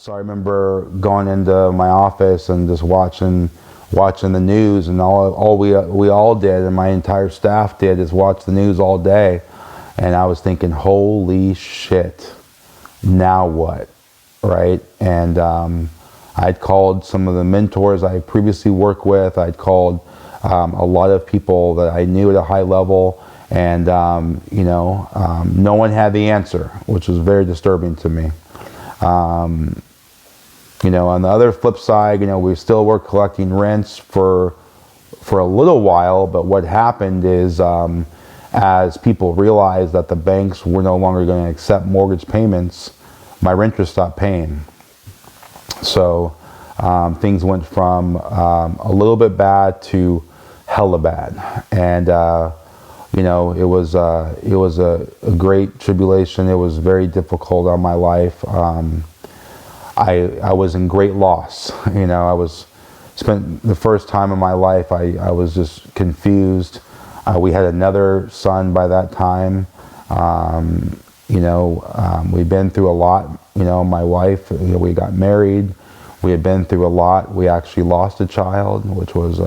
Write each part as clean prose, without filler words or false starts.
So I remember going into my office and just watching the news, and all we all did, and my entire staff did, is watch the news all day. And I was thinking, holy shit, now what, right? And I'd called some of the mentors I previously worked with. I'd called a lot of people that I knew at a high level, and no one had the answer, which was very disturbing to me. On the other flip side, we still were collecting rents for a little while, but what happened is, as people realized that the banks were no longer going to accept mortgage payments, my renters stopped paying. So things went from a little bit bad to hella bad, and it was a great tribulation. It was very difficult on my life. I was in great loss. Spent the first time in my life, I was just confused. We had another son by that time. We'd been through a lot. My wife, we got married. We had been through a lot. We actually lost a child, which was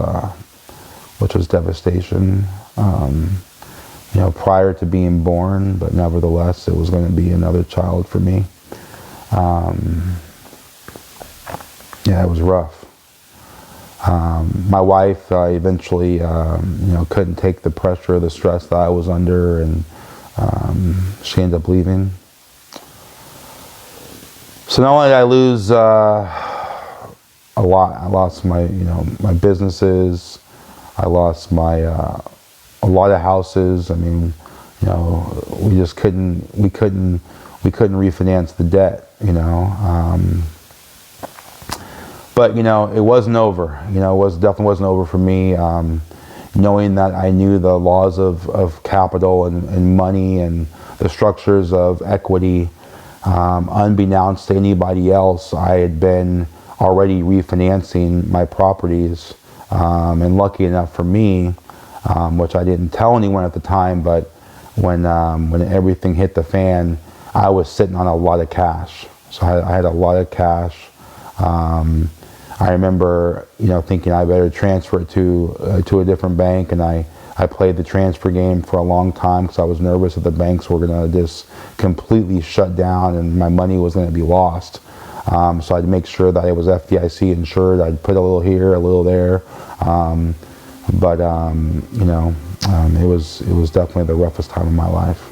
devastation. Prior to being born, but nevertheless, it was going to be another child for me. Yeah, it was rough. My wife eventually, couldn't take the pressure, the stress that I was under, and she ended up leaving. So not only did I lose a lot, I lost my, my businesses. I lost my a lot of houses. I mean, we just couldn't refinance the debt. But it wasn't over. Definitely wasn't over for me. Knowing that I knew the laws of capital and money and the structures of equity, unbeknownst to anybody else, I had been already refinancing my properties, and lucky enough for me, which I didn't tell anyone at the time, but when everything hit the fan, I was sitting on a lot of cash. So I had a lot of cash. I remember, thinking I better transfer it to a different bank, and I played the transfer game for a long time because I was nervous that the banks were going to just completely shut down and my money was going to be lost. So I'd make sure that it was FDIC insured. I'd put a little here, a little there, but it was definitely the roughest time of my life.